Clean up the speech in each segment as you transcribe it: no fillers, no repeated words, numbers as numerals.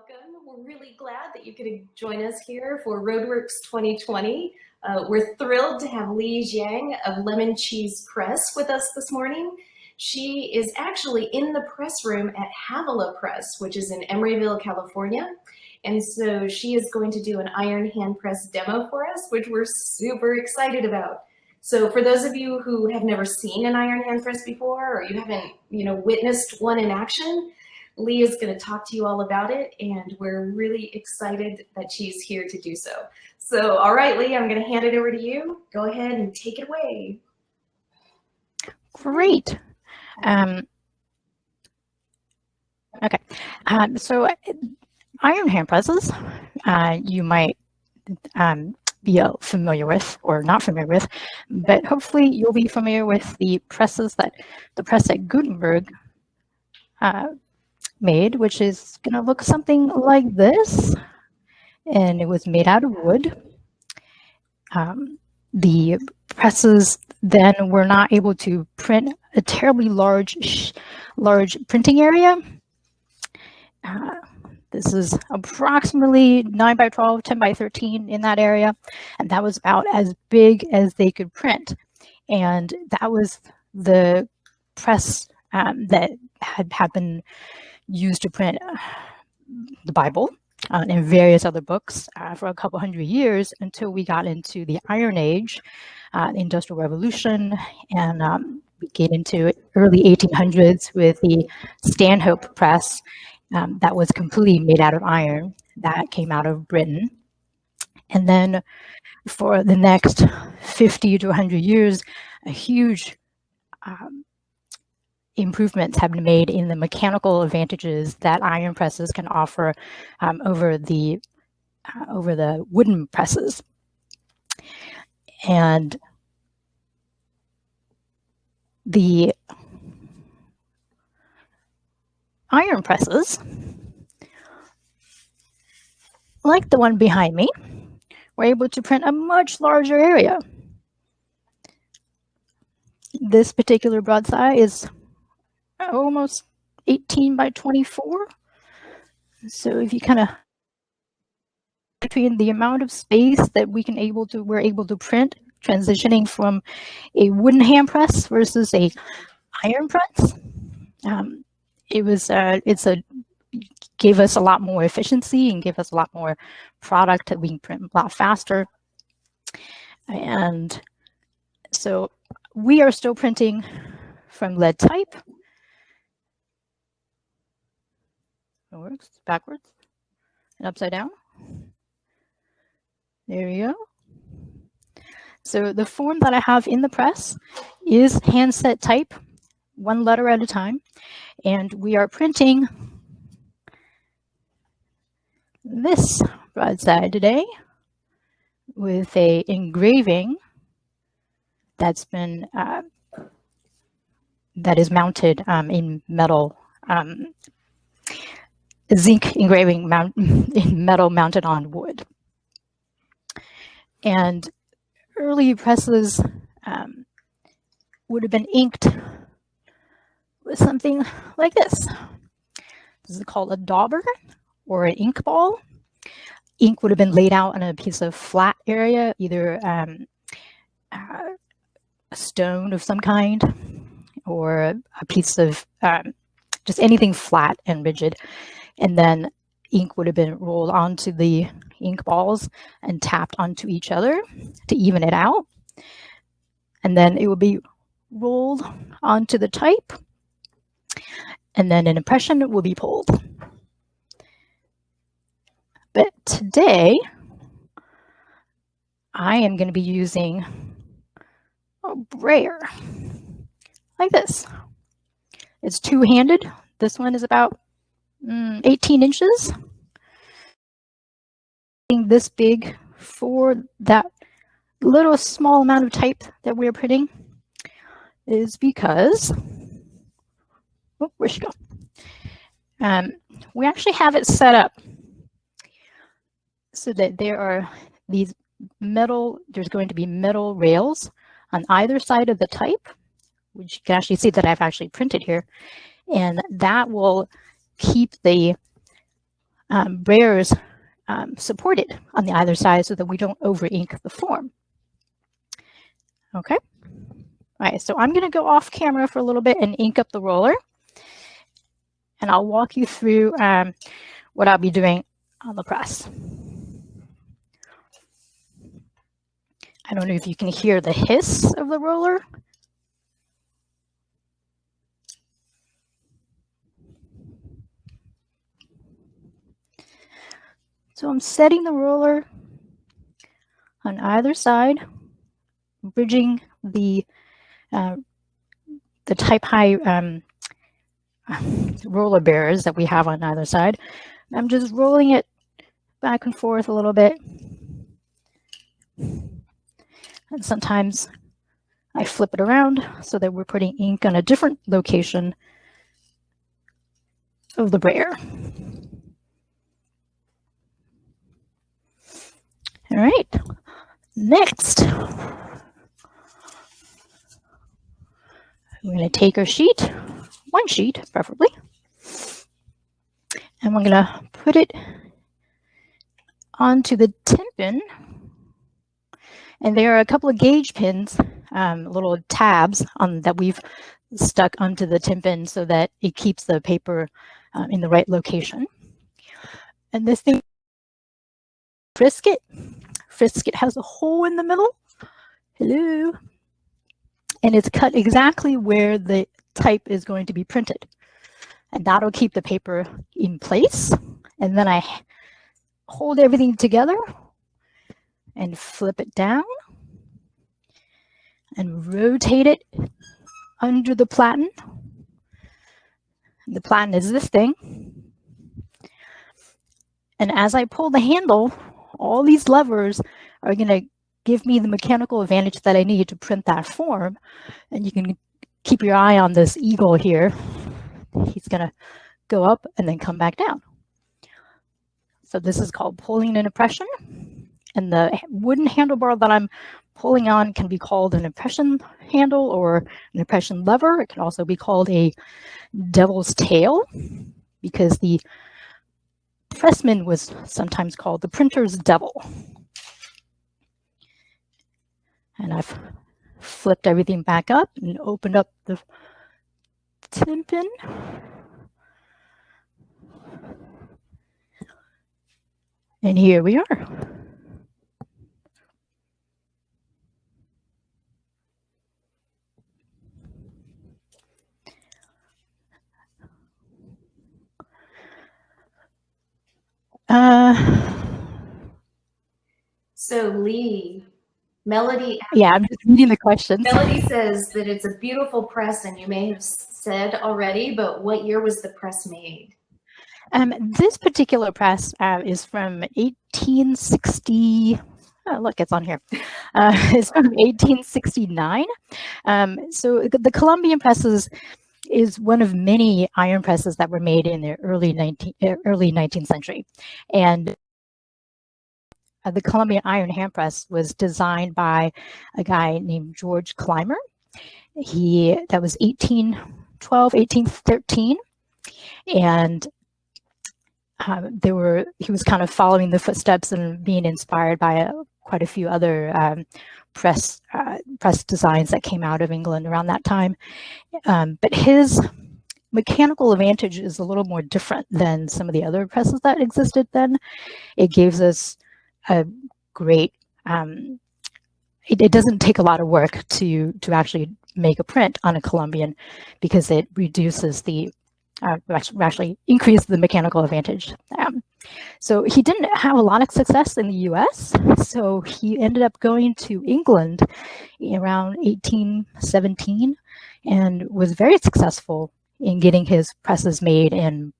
welcome. We're really glad that you could join us here for Roadworks 2020. We're thrilled to have Jiang of Lemoncheese Press with us this morning. She is actually in the press room at Havilah Press, which is in Emeryville, California. And so she is going to do an iron hand press demo for us, which we're super excited about. So for those of you who have never seen an iron hand press before, or you haven't, witnessed one in action, Lee is going to talk to you all about it, and we're really excited that she's here to do so. So, all right, Lee, I'm going to hand it over to you. Go ahead and take it away. Great. Okay. So iron hand presses, you might be familiar with or not familiar with, but hopefully you'll be familiar with the presses that the press at Gutenberg made, which is going to look something like this, and it was made out of wood. The presses then were not able to print a terribly large printing area. This is approximately 9 by 12, 10 by 13 in that area, and that was about as big as they could print. And that was the press that had been used to print the Bible and various other books for a couple hundred years until we got into the Iron Age, the Industrial Revolution, and we get into early 1800s with the Stanhope press that was completely made out of iron that came out of Britain. And then for the next 50 to 100 years, a huge improvements have been made in the mechanical advantages that iron presses can offer over the wooden presses. And the iron presses, like the one behind me, were able to print a much larger area. This particular broadside is almost 18 by 24. So if you kind of between the amount of space that we're able to print, transitioning from a wooden hand press versus a iron press, gave us a lot more efficiency and gave us a lot more product that we can print a lot faster. And so we are still printing from lead type. It works backwards and upside down. There you go. So the form that I have in the press is handset type, one letter at a time. And we are printing this broadside today with a engraving that's been that is mounted in metal, zinc engraving in metal mounted on wood. And early presses would have been inked with something like this. This is called a dauber or an ink ball. Ink would have been laid out on a piece of flat area, either a stone of some kind or a piece of just anything flat and rigid. And then ink would have been rolled onto the ink balls and tapped onto each other to even it out. And then it would be rolled onto the type, and then an impression will be pulled. But today, I am going to be using a brayer like this. It's two-handed. This one is about 18 inches. This big for that little small amount of type that we're printing is because, oh, where'd she go? We actually have it set up so that there are these there's going to be metal rails on either side of the type, which you can actually see that I've actually printed here, and that will keep the brayers supported on the either side so that we don't over ink the form. Okay. All right, so I'm going to go off camera for a little bit and ink up the roller, and I'll walk you through what I'll be doing on the press. I don't know if you can hear the hiss of the roller. So I'm setting the roller on either side, bridging the type high roller bearers that we have on either side. I'm just rolling it back and forth a little bit. And sometimes I flip it around so that we're putting ink on a different location of the brayer. All right, next, we're going to take our sheet, one sheet preferably, and we're going to put it onto the tympan. And there are a couple of gauge pins, little tabs that we've stuck onto the tympan so that it keeps the paper in the right location. And this thing, Frisket has a hole in the middle. Hello. And it's cut exactly where the type is going to be printed. And that'll keep the paper in place. And then I hold everything together and flip it down and rotate it under the platen. The platen is this thing. And as I pull the handle, all these levers are going to give me the mechanical advantage that I need to print that form. And you can keep your eye on this eagle here. He's going to go up and then come back down. So this is called pulling an impression. And the wooden handlebar that I'm pulling on can be called an impression handle or an impression lever. It can also be called a devil's tail, because the pressman was sometimes called the printer's devil. And I've flipped everything back up and opened up the tympan. And here we are. So Lee, Melody. Yeah, I'm just reading the questions. Melody says that it's a beautiful press, and you may have said already, but what year was the press made? This particular press is from 1860. Oh, look, it's on here. It's from 1869. So the Columbian presses is one of many iron presses that were made in the early 19th century. And the Columbian iron hand press was designed by a guy named George Clymer. That was 1812, 1813. And he was kind of following the footsteps and being inspired by quite a few other press designs that came out of England around that time. But his mechanical advantage is a little more different than some of the other presses that existed then. It gives us a great, it doesn't take a lot of work to actually make a print on a Columbian, because it reduces the, actually increase the mechanical advantage. So he didn't have a lot of success in the US, so he ended up going to England around 1817 and was very successful in getting his presses made and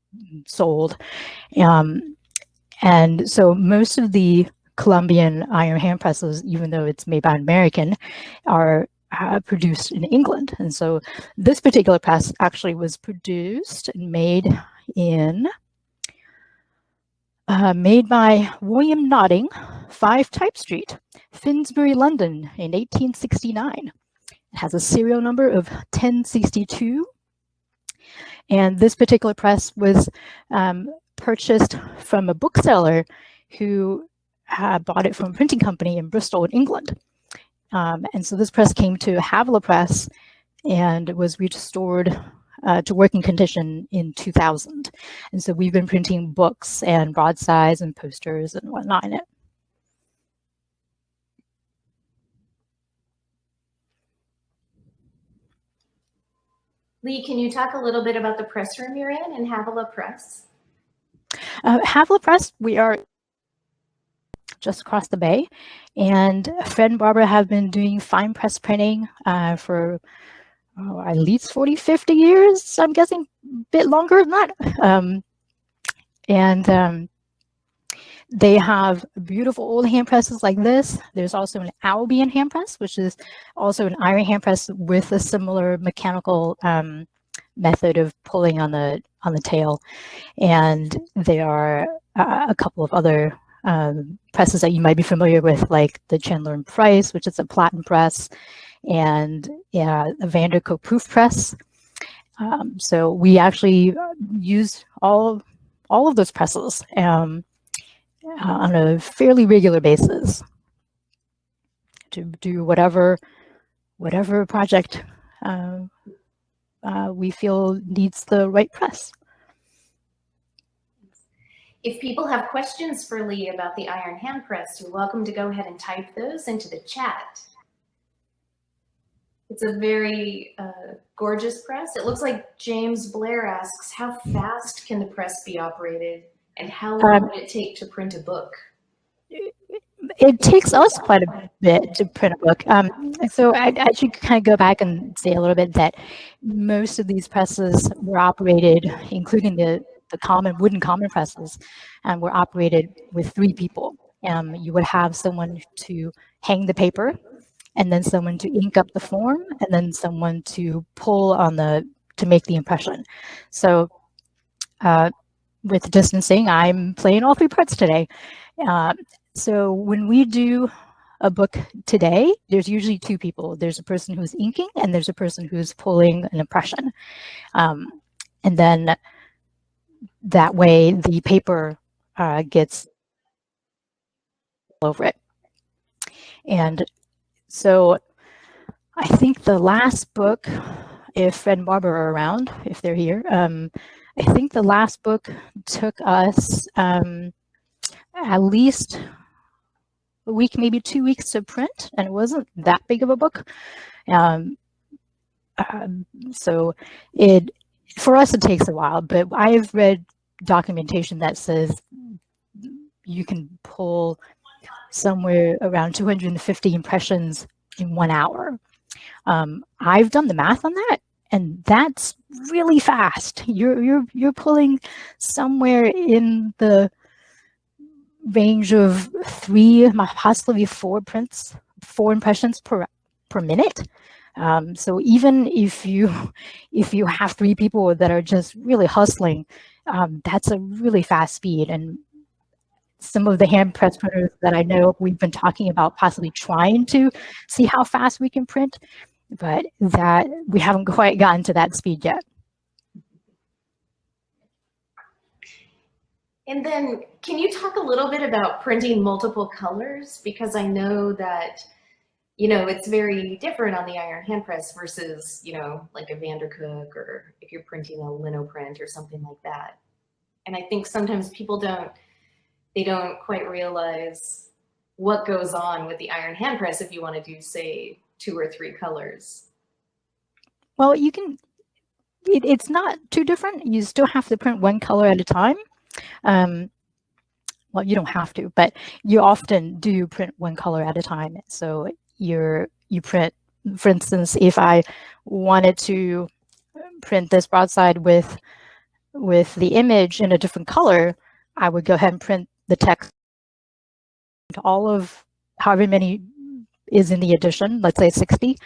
sold. And so most of the Columbian iron hand presses, even though it's made by an American, are produced in England. And so this particular press actually was produced and made by William Notting, 5 Type Street, Finsbury, London in 1869. It has a serial number of 1062. And this particular press was purchased from a bookseller who bought it from a printing company in Bristol, in England. And so this press came to Havilah Press and was restored to working condition in 2000. And so we've been printing books and broadsides and posters and whatnot in it. Lee, can you talk a little bit about the press room you're in Havilah Press? Havilah Press, we are just across the bay, and Fred and Barbara have been doing fine press printing for at least 40, 50 years. I'm guessing a bit longer than that. They have beautiful old hand presses like this. There's also an Albion hand press, which is also an iron hand press with a similar mechanical method of pulling on the tail. And there are a couple of other presses that you might be familiar with, like the Chandler and Price, which is a platen press, and a Vandercook proof press. So we actually use all of those presses on a fairly regular basis to do whatever project we feel needs the right press. If people have questions for Lee about the iron hand press, you're welcome to go ahead and type those into the chat. It's a very gorgeous press. It looks like James Blair asks, how fast can the press be operated and how long would it take to print a book? It takes us quite a bit to print a book. So I should kind of go back and say a little bit that most of these presses were operated, including the wooden common presses, and were operated with 3 people. You would have someone to hang the paper, and then someone to ink up the form, and then someone to pull on to make the impression. So with distancing, I'm playing all 3 parts today. So when we do a book today, there's usually 2 people. There's a person who's inking and there's a person who's pulling an impression. And then that way the paper gets over it. And so I think the last book, if Fred and Barbara are around, if they're here, I think the last book took us at least a week, maybe 2 weeks to print, and it wasn't that big of a book. So for us, it takes a while, but I've read documentation that says you can pull somewhere around 250 impressions in 1 hour. I've done the math on that, and that's really fast. You're pulling somewhere in the range of 3, possibly 4 impressions per minute. So even if you have 3 people that are just really hustling, that's a really fast speed. And some of the hand press printers that I know, we've been talking about possibly trying to see how fast we can print, but that we haven't quite gotten to that speed yet. And then can you talk a little bit about printing multiple colors? Because I know that, it's very different on the iron hand press versus, like a Vandercook, or if you're printing a lino print or something like that. And I think sometimes people don't quite realize what goes on with the iron hand press if you want to do, say, 2 or 3 colors. Well, you can, it's not too different. You still have to print 1 color at a time. Well, you don't have to, but you often do print 1 color at a time. So you print, for instance, if I wanted to print this broadside with the image in a different color, I would go ahead and print the text, all of however many is in the edition, let's say 60,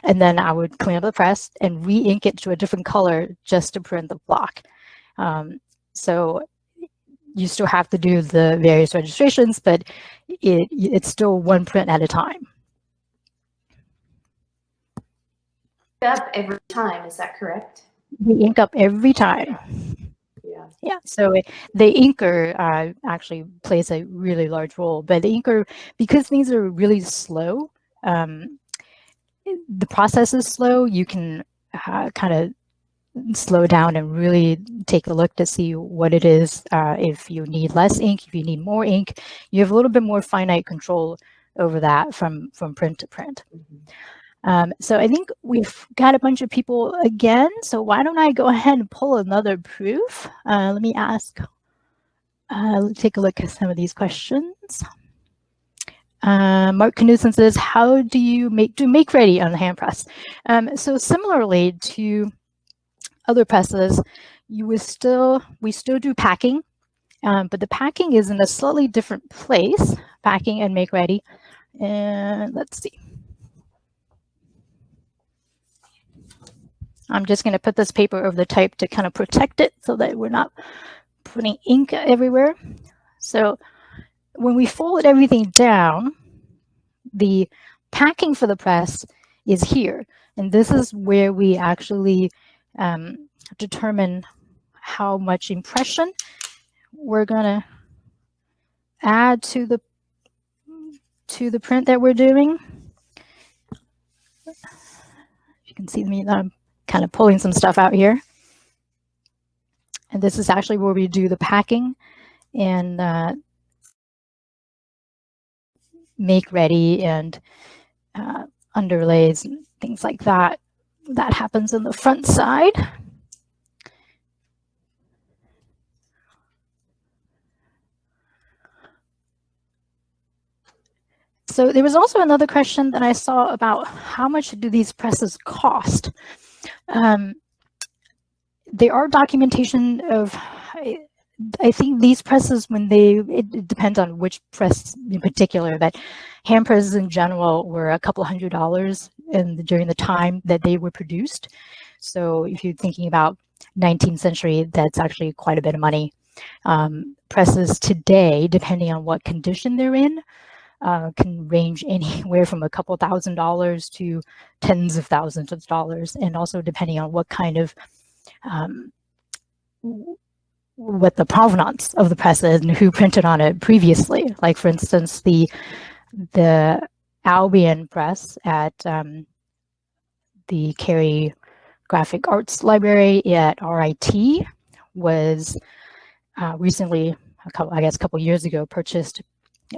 and then I would clean up the press and re-ink it to a different color just to print the block. So you still have to do the various registrations, but it's still 1 print at a time. Up every time, is that correct? We ink up every time. Yeah. Yeah, so the inker actually plays a really large role, but the inker, because things are really slow, the process is slow, you can kind of slow down and really take a look to see what it is. If you need less ink, if you need more ink, you have a little bit more finite control over that from print to print. So I think we've got a bunch of people again, so why don't I go ahead and pull another proof. Let me ask, let's take a look at some of these questions. Mark Knudsen says, how do you make ready on the hand press? So similarly to other presses, we still do packing, but the packing is in a slightly different place, packing and make ready. And let's see. I'm just going to put this paper over the type to kind of protect it so that we're not putting ink everywhere. So when we fold everything down, the packing for the press is here. And this is where we actually determine how much impression we're going to add to the print that we're doing. You can see me, I'm kind of pulling some stuff out here. And this is actually where we do the packing and make ready and underlays and things like that. That happens on the front side. So there was also another question that I saw about how much do these presses cost? There are documentation of, I think these presses, when it depends on which press in particular, but hand presses in general were a couple $100s during the time that they were produced. So if you're thinking about 19th century, that's actually quite a bit of money. Presses today, depending on what condition they're in, can range anywhere from a couple $1,000s to tens of thousands of dollars, and also depending on what kind of what the provenance of the press is and who printed on it previously. Like for instance, the Albion press at the Cary Graphic Arts Library at RIT was recently, I guess a couple years ago, purchased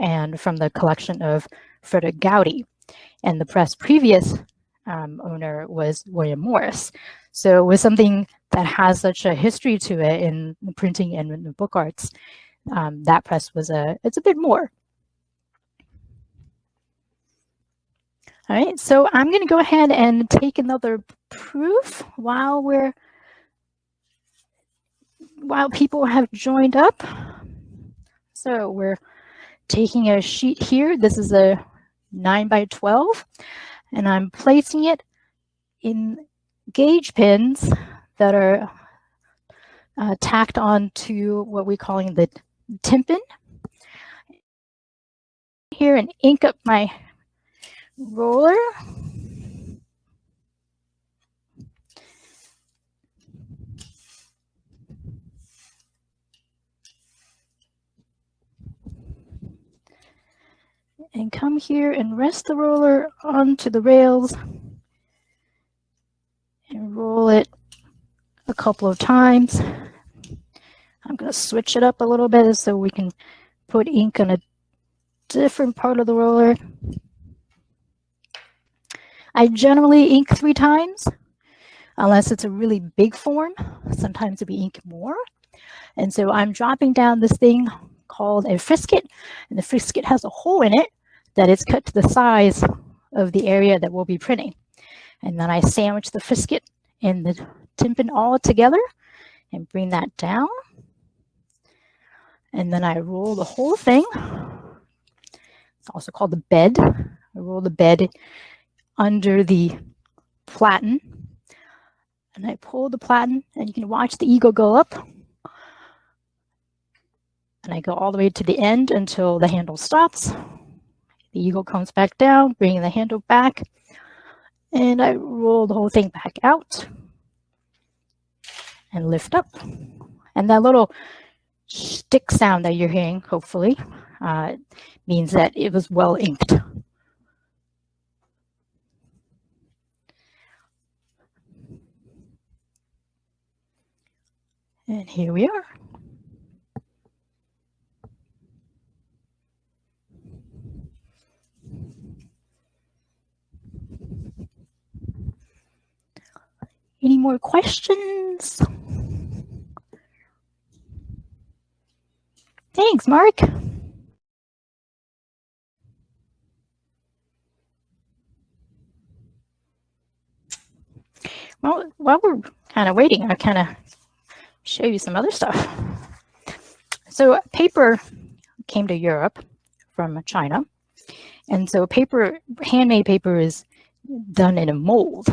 and from the collection of Frederick Goudy, and the press previous owner was William Morris. So with something that has such a history to it in the printing and in the book arts, that press was it's a bit more. All right, so I'm going to go ahead and take another proof while people have joined up. So we're taking a sheet here. This is a 9x12, and I'm placing it in gauge pins that are tacked on to what we're calling the tympan here, and ink up my roller. And come here and rest the roller onto the rails and roll it a couple of times. I'm going to switch it up a little bit so we can put ink on a different part of the roller. I generally ink 3 times, unless it's a really big form. Sometimes it'll be ink more. And so I'm dropping down this thing called a frisket, and the frisket has a hole in it that is cut to the size of the area that we'll be printing. And then I sandwich the frisket and the tympan all together and bring that down. And then I roll the whole thing. It's also called the bed. I roll the bed under the platen. And I pull the platen, and you can watch the eagle go up. And I go all the way to the end until the handle stops. The eagle comes back down, bringing the handle back. And I roll the whole thing back out and lift up. And that little stick sound that you're hearing, hopefully, means that it was well inked. And here we are. Any more questions? Thanks, Mark. Well, while we're kind of waiting, I kind of show you some other stuff. So paper came to Europe from China. And so handmade paper is done in a mold.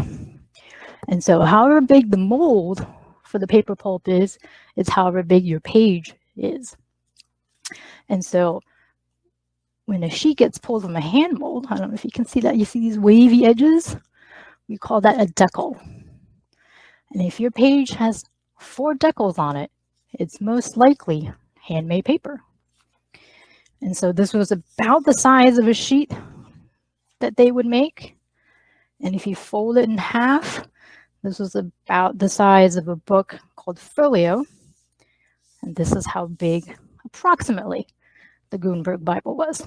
And so however big the mold for the paper pulp is however big your page is. And so when a sheet gets pulled from a hand mold, I don't know if you can see that, you see these wavy edges? We call that a decal. And if your page has 4 decals on it, it's most likely handmade paper. And so this was about the size of a sheet that they would make. And if you fold it in half, this was about the size of a book called folio. And this is how big, approximately, the Gutenberg Bible was.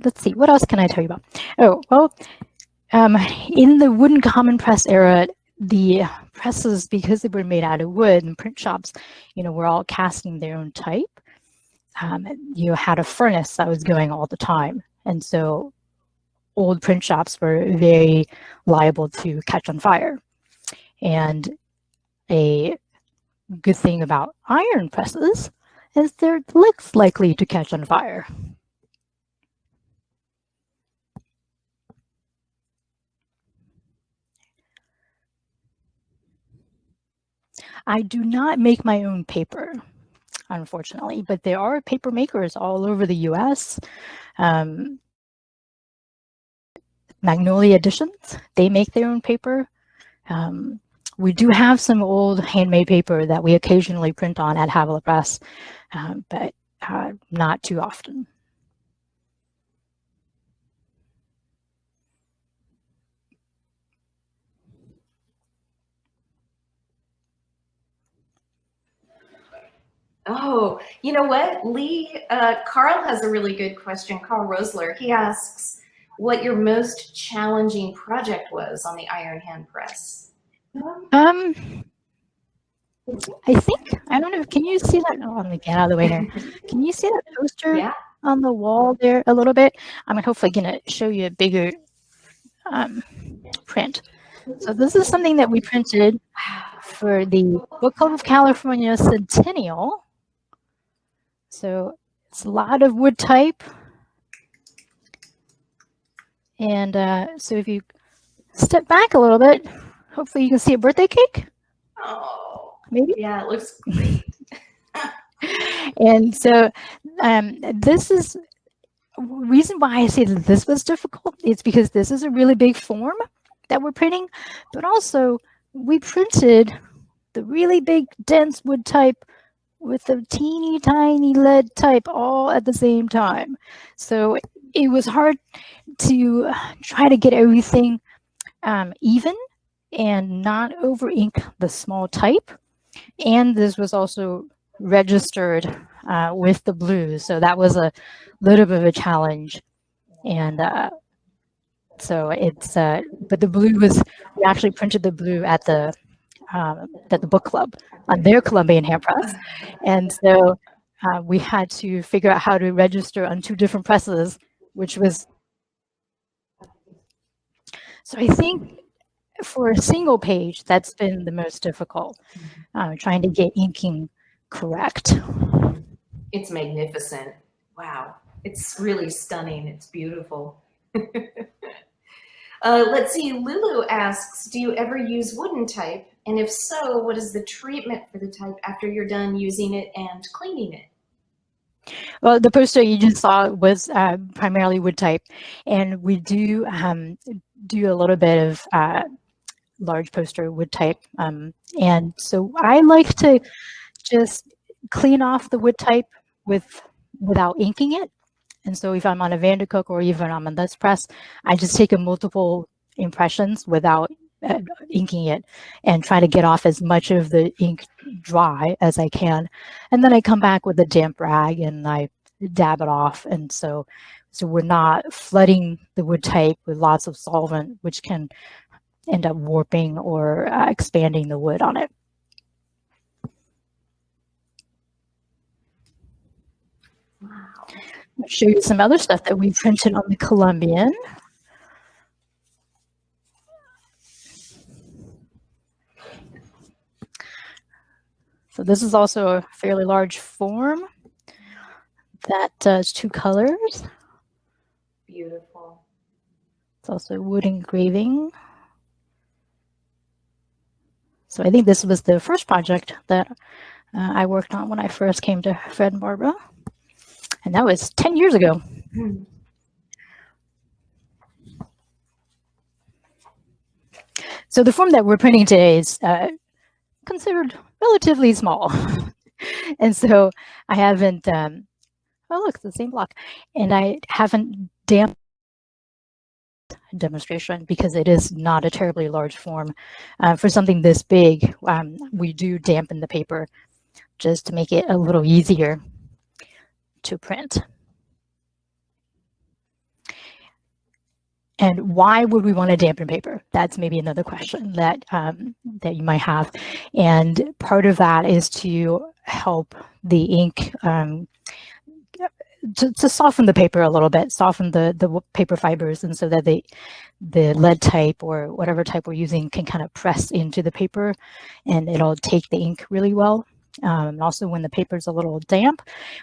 Let's see, what else can I tell you about? Oh, well, in the wooden common press era, the presses, because they were made out of wood, and print shops, were all casting their own type. You had a furnace that was going all the time. And so old print shops were very liable to catch on fire. And a good thing about iron presses is they're less likely to catch on fire. I do not make my own paper, unfortunately, but there are paper makers all over the US. Magnolia Editions, they make their own paper. We do have some old handmade paper that we occasionally print on at Havilah Press, but not too often. Oh, you know what, Lee? Carl has a really good question. Carl Rosler. He asks what your most challenging project was on the iron hand press. I think, I don't know, can you see that? Oh, let me get out of the way here. Can you see that poster on the wall there a little bit? I'm hopefully going to show you a bigger print. So this is something that we printed for the Book Club of California Centennial. So it's a lot of wood type. And so if you step back a little bit, hopefully you can see a birthday cake. Oh, maybe? Yeah, it looks great. And so this is reason why I say that this was difficult. It's because this is a really big form that we're printing, but also we printed the really big dense wood type with the teeny tiny lead type all at the same time. So it was hard to try to get everything even and not over ink the small type. And this was also registered with the blue. So that was a little bit of a challenge. And so it's, but the blue was, we actually printed the blue at the book club on their Columbian Handpress. And so we had to figure out how to register on 2 different presses, which was, so I think for a single page, that's been the most difficult, trying to get inking correct. It's magnificent. Wow. It's really stunning. It's beautiful. Let's see, Lulu asks, do you ever use wooden type? And if so, what is the treatment for the type after you're done using it and cleaning it? Well, the poster you just saw was primarily wood type, and we do do a little bit of large poster wood type. And so I like to just clean off the wood type without inking it. And so if I'm on a Vandercook or even I'm on this press, I just take a multiple impressions without inking it and try to get off as much of the ink dry as I can. And then I come back with a damp rag and I dab it off. And so we're not flooding the wood type with lots of solvent, which can end up warping or expanding the wood on it. Wow. I'll show you some other stuff that we printed on the Columbian. So this is also a fairly large form that does 2 colors. Beautiful. It's also wood engraving. So I think this was the first project that I worked on when I first came to Fred and Barbara. And that was 10 years ago. So the form that we're printing today is considered relatively small. And so I haven't, oh look, it's the same block. And I haven't damped demonstration because it is not a terribly large form. For something this big, we do dampen the paper just to make it a little easier to print. And why would we want to dampen paper? That's maybe another question that that you might have. And part of that is to help the ink to soften the paper a little bit, soften the paper fibers, and so that the lead type or whatever type we're using can kind of press into the paper and it'll take the ink really well. And also when the paper is a little damp,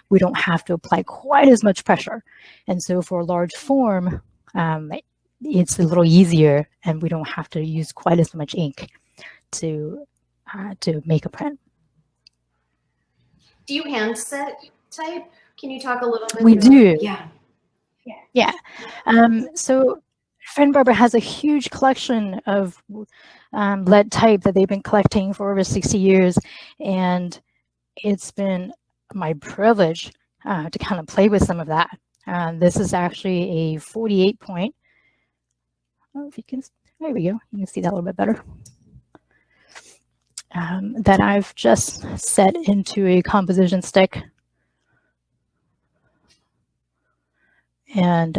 we don't have to apply quite as much pressure. And so for a large form, it's a little easier and we don't have to use quite as much ink to make a print. Do you hand set type? Can you talk a little bit? We about, do. Yeah. So Fred and Barbara has a huge collection of lead type that they've been collecting for over 60 years. And it's been my privilege to kind of play with some of that. This is actually a 48 point. Oh, if you can, there we go. You can see that a little bit better. That I've just set into a composition stick. And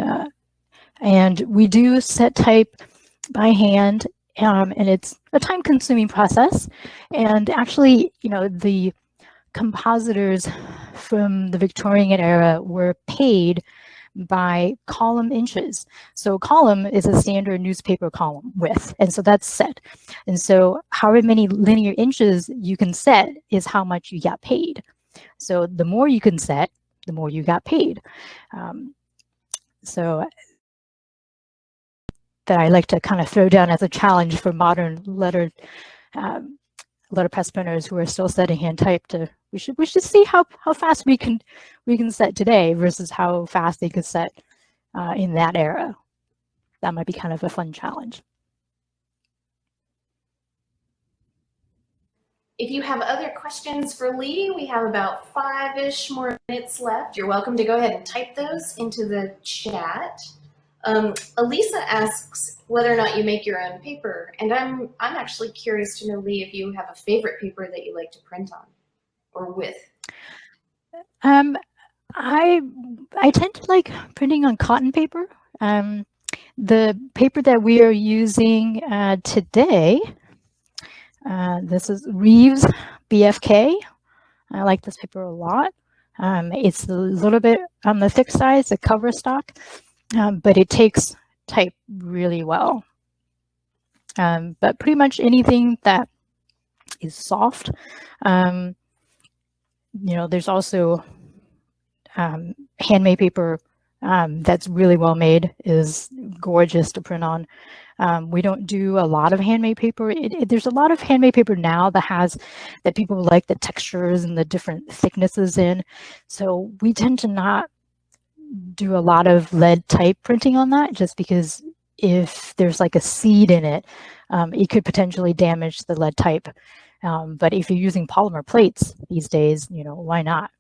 we do set type by hand, and it's a time-consuming process. And actually, you know, the compositors from the Victorian era were paid by column inches. So column is a standard newspaper column width, and so that's set. And so however many linear inches you can set is how much you got paid. So the more you can set, the more you got paid. So that I like to kind of throw down as a challenge for modern letterpress printers who are still setting hand type. We should see how fast we can set today versus how fast they could set in that era. That might be kind of a fun challenge. If you have other questions for Lee, we have about 5-ish more minutes left. You're welcome to go ahead and type those into the chat. Elisa asks whether or not you make your own paper, and I'm actually curious to know, Lee, if you have a favorite paper that you like to print on or with. I tend to like printing on cotton paper. The paper that we are using today, this is Reeves BFK. I like this paper a lot. It's a little bit on the thick side, it's a cover stock, but it takes type really well. But pretty much anything that is soft. You know, there's also handmade paper that's really well made, is gorgeous to print on. We don't do a lot of handmade paper. There's a lot of handmade paper now that people like the textures and the different thicknesses in. So we tend to not do a lot of lead type printing on that, just because if there's like a seed in it, it could potentially damage the lead type. But if you're using polymer plates these days, why not?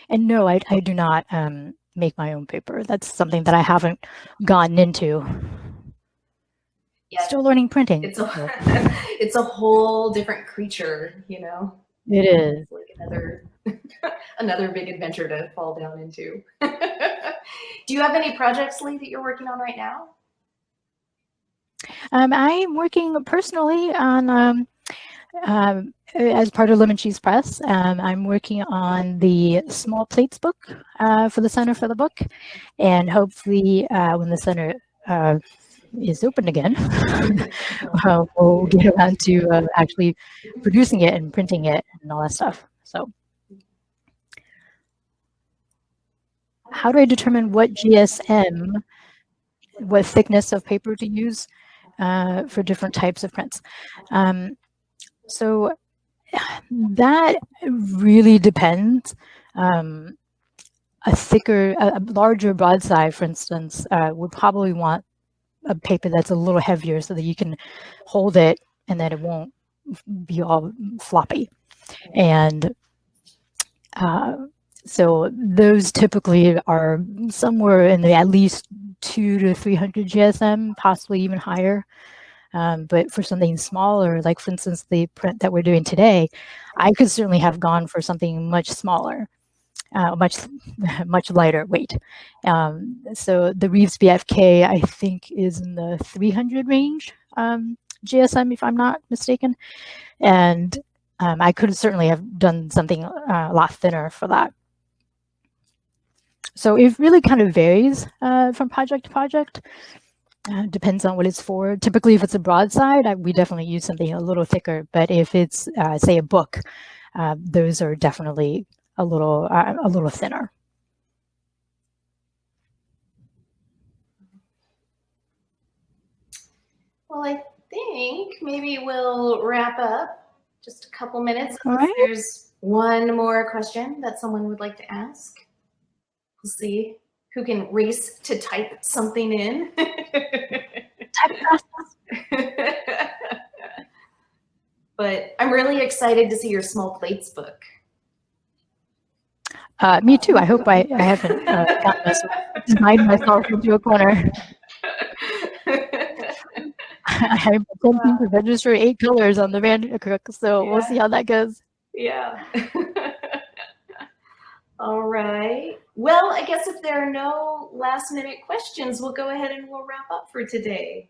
And no, I do not make my own paper. That's something that I haven't gotten into. Yeah, still learning printing. It's a whole different creature, It is. It's like another big adventure to fall down into. Do you have any projects, Lee, that you're working on right now? I'm working personally on, as part of Lemoncheese Press, I'm working on the small plates book for the center for the book. And hopefully when the center is open again, we'll get around to actually producing it and printing it and all that stuff. So how do I determine what GSM, what thickness of paper to use for different types of prints? So that really depends. A larger broadside, for instance, would probably want a paper that's a little heavier so that you can hold it and that it won't be all floppy. And so those typically are somewhere in the at least 200 to 300 GSM, possibly even higher. But for something smaller, like for instance, the print that we're doing today, I could certainly have gone for something much smaller, much lighter weight. So the Reeves BFK, I think, is in the 300 range GSM, if I'm not mistaken. And I could certainly have done something a lot thinner for that. So it really kind of varies from project to project. Depends on what it's for. Typically, if it's a broadside, we definitely use something a little thicker. But if it's, say, a book, those are definitely a little thinner. Well, I think maybe we'll wrap up. Just a couple minutes. All right. There's one more question that someone would like to ask. We'll see who can race to type something in. But I'm really excited to see your small plates book. Me too. I hope I haven't denied myself into a corner. I'm attempting to register 8 colors on the Vandercook, so we'll see how that goes. Yeah. All right. Well, I guess if there are no last minute questions, we'll go ahead and we'll wrap up for today.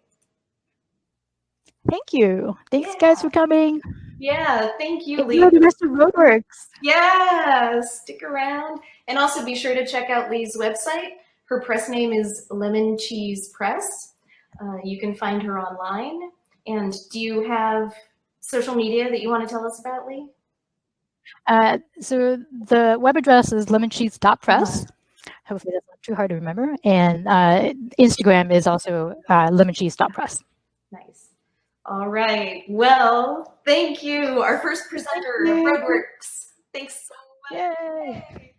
Thank you. Thanks, guys, for coming. Yeah, thank you, Lee. Enjoy the rest of Roadworks. Yeah, stick around. And also be sure to check out Lee's website. Her press name is Lemoncheese Press. You can find her online. And do you have social media that you want to tell us about, Lee? So the web address is lemoncheese.press. Hopefully that's not too hard to remember. And Instagram is also lemoncheese.press. Nice. All right. Well, thank you. Our first presenter of Roadworks. Thanks so much. Yay.